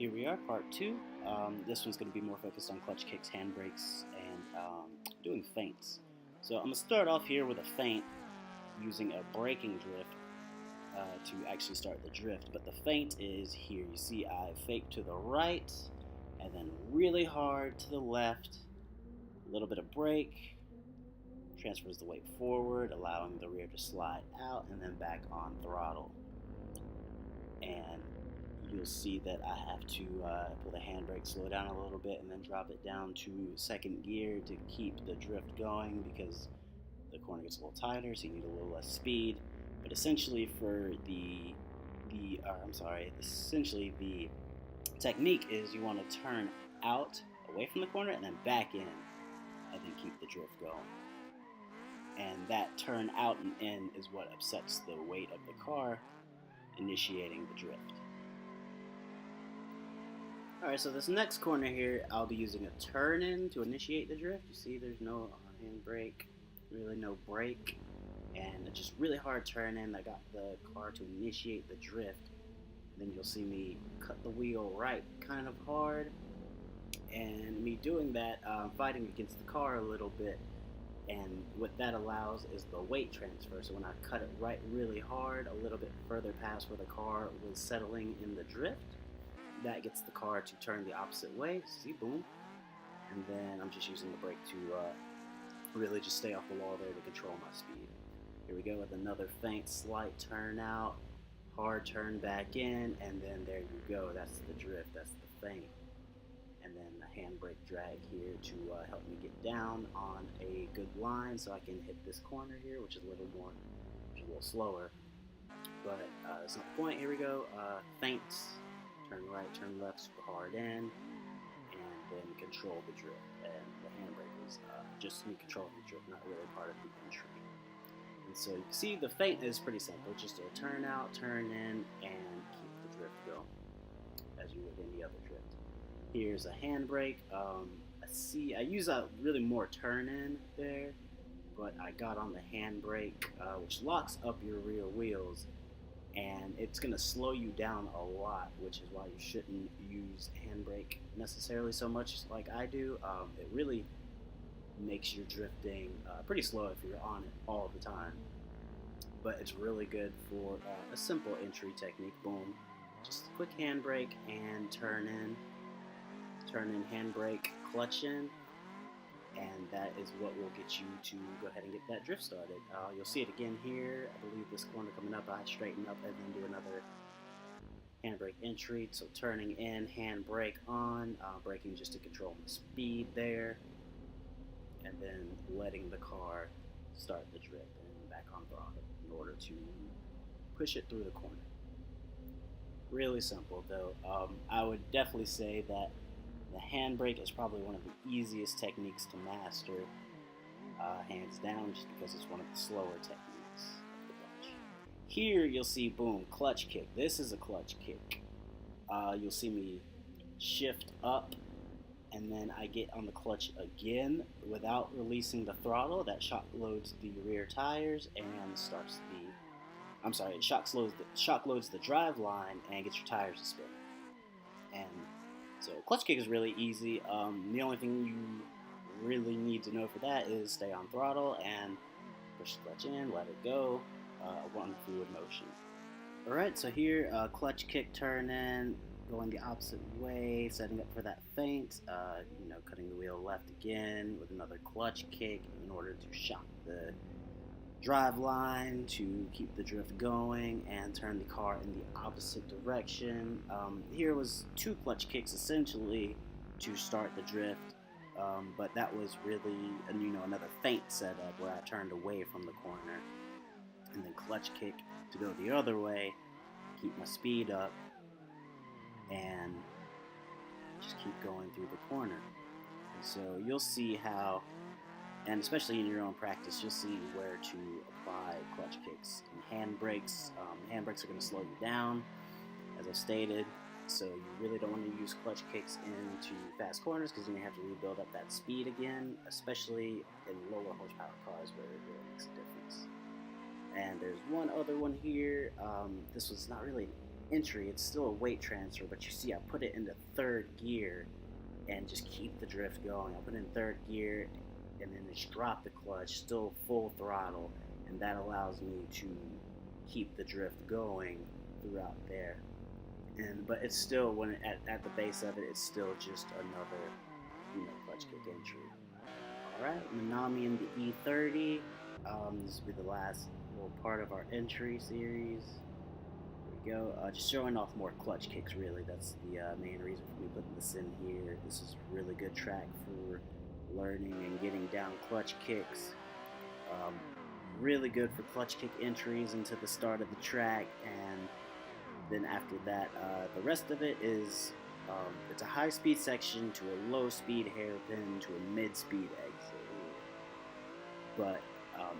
Here we are, part two. This one's going to be more focused on clutch kicks, handbrakes, and doing feints. So I'm going to start off here with a feint using a braking drift to actually start the drift. But the feint is here. You see I fake to the right and then really hard to the left. A little bit of brake. Transfers the weight forward, allowing the rear to slide out and then back on throttle. And you'll see that I have to pull the handbrake, slow down a little bit, and then drop it down to second gear to keep the drift going because the corner gets a little tighter, so you need a little less speed. But essentially, for the technique is you want to turn out away from the corner and then back in, and then keep the drift going. And that turn out and in is what upsets the weight of the car, initiating the drift. Alright, so this next corner here, I'll be using a turn-in to initiate the drift. You see there's no handbrake, really no brake, and a just really hard turn-in that got the car to initiate the drift. Then you'll see me cut the wheel right kind of hard, and me doing that, fighting against the car a little bit. And what that allows is the weight transfer. So when I cut it right really hard, a little bit further past where the car was settling in the drift, that gets the car to turn the opposite way. See, boom. And then I'm just using the brake to really just stay off the wall there to control my speed. Here we go with another feint, slight turn out, hard turn back in, and then there you go. That's the drift, that's the feint. And then the handbrake drag here to help me get down on a good line so I can hit this corner here, which is a little slower. But it's not the point. Here we go. Feints, turn right, turn left, super hard in, and then control the drift. And the handbrake is just me controlling the drift, not really part of the entry. And so you can see the feint is pretty simple. Just a turn out, turn in, and keep the drift going as you would any other drift. Here's a handbrake. I use a really more turn in there, but I got on the handbrake, which locks up your rear wheels, and it's going to slow you down a lot, which is why you shouldn't use handbrake necessarily so much like I do. It really makes your drifting pretty slow if you're on it all the time, but it's really good for a simple entry technique. Boom, just a quick handbrake and turn in handbrake, clutch in, and that is what will get you to go ahead and get that drift started. You'll see it again here. I believe this corner coming up, I straighten up and then do another handbrake entry. So turning in, handbrake on, braking just to control the speed there, and then letting the car start the drift and back on throttle in order to push it through the corner. Really simple though. I would definitely say that the handbrake is probably one of the easiest techniques to master, hands down, just because it's one of the slower techniques of the bunch. Here you'll see, boom, clutch kick. This is a clutch kick. You'll see me shift up, and then I get on the clutch again without releasing the throttle. That shock loads the rear tires and starts it shock loads the drive line and gets your tires to spin. And so clutch kick is really easy. The only thing you really need to know for that is stay on throttle and push the clutch in, let it go, one fluid motion. Alright, so here, clutch kick turn in, going the opposite way, setting up for that feint, cutting the wheel left again with another clutch kick in order to shock the drive line to keep the drift going and turn the car in the opposite direction. Here was two clutch kicks essentially to start the drift, but that was really another feint setup where I turned away from the corner, and then clutch kick to go the other way, keep my speed up, and just keep going through the corner. And so you'll see how, and especially in your own practice, you'll see where to apply clutch kicks and handbrakes. Handbrakes are going to slow you down, as I stated, so you really don't want to use clutch kicks into fast corners because then you have to rebuild up that speed again, especially in lower horsepower cars where it really makes a difference. And there's one other one here. This was not really entry. It's still a weight transfer, but you see I put it into third gear and just keep the drift going. I put it in third gear and then just drop the clutch, still full throttle, and that allows me to keep the drift going throughout there. But it's still, when at the base of it, it's still just another, clutch kick entry. Alright, Minami in the E30. This will be the last little part of our entry series. There we go. Just showing off more clutch kicks, really. That's the main reason for me putting this in here. This is a really good track for learning and getting down clutch kicks. Really good for clutch kick entries into the start of the track, and then after that, the rest of it is it's a high-speed section to a low-speed hairpin to a mid-speed exit. But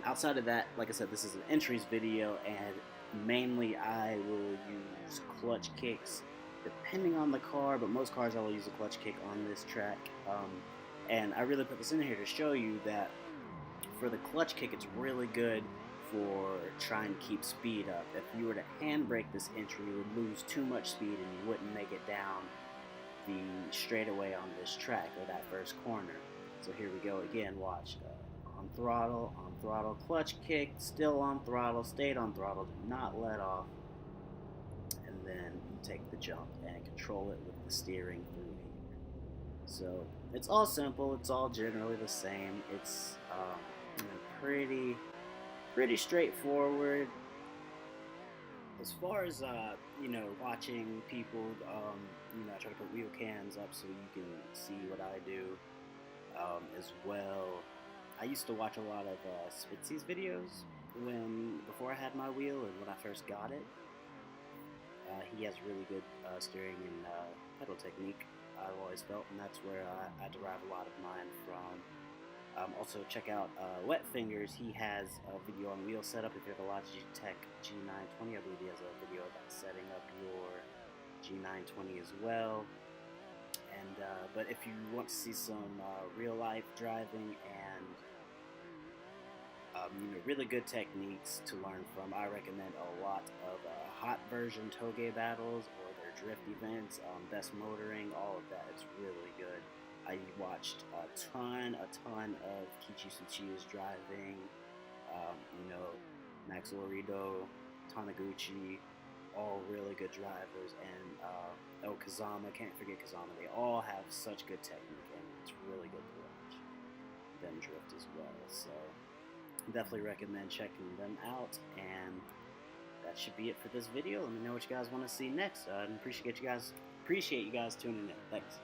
outside of that, like I said, this is an entries video, and mainly I will use clutch kicks depending on the car, but most cars I will use a clutch kick on this track. And I really put this in here to show you that for the clutch kick, it's really good for trying to keep speed up. If you were to handbrake this entry, you would lose too much speed and you wouldn't make it down the straightaway on this track or that first corner. So here we go again, watch. On throttle, clutch kick, still on throttle, stayed on throttle, did not let off. And then you take the jump and control it with the steering through here. So it's all simple, it's all generally the same. It's pretty straightforward. As far as watching people, I try to put wheel cams up so you can see what I do as well. I used to watch a lot of Spitzy's videos before I had my wheel and when I first got it. He has really good steering and pedal technique, I've always felt, and that's where I derive a lot of mine from. Also check out Wet Fingers. He has a video on wheel setup. If you have a Logitech G920, I believe he has a video about setting up your G920 as well. And but if you want to see some real life driving and really good techniques to learn from, I recommend a lot of hot version Toge battles or their drift events, best motoring, all of that. It's really good. I watched a ton of Kichi Tsuchiya's driving, Max Lorido, Taniguchi, all really good drivers, and Kazama, can't forget Kazama. They all have such good technique, and it's really good to watch them drift as well. So definitely recommend checking them out, and that should be it for this video. Let me know what you guys want to see next. And appreciate you guys tuning in. Thanks.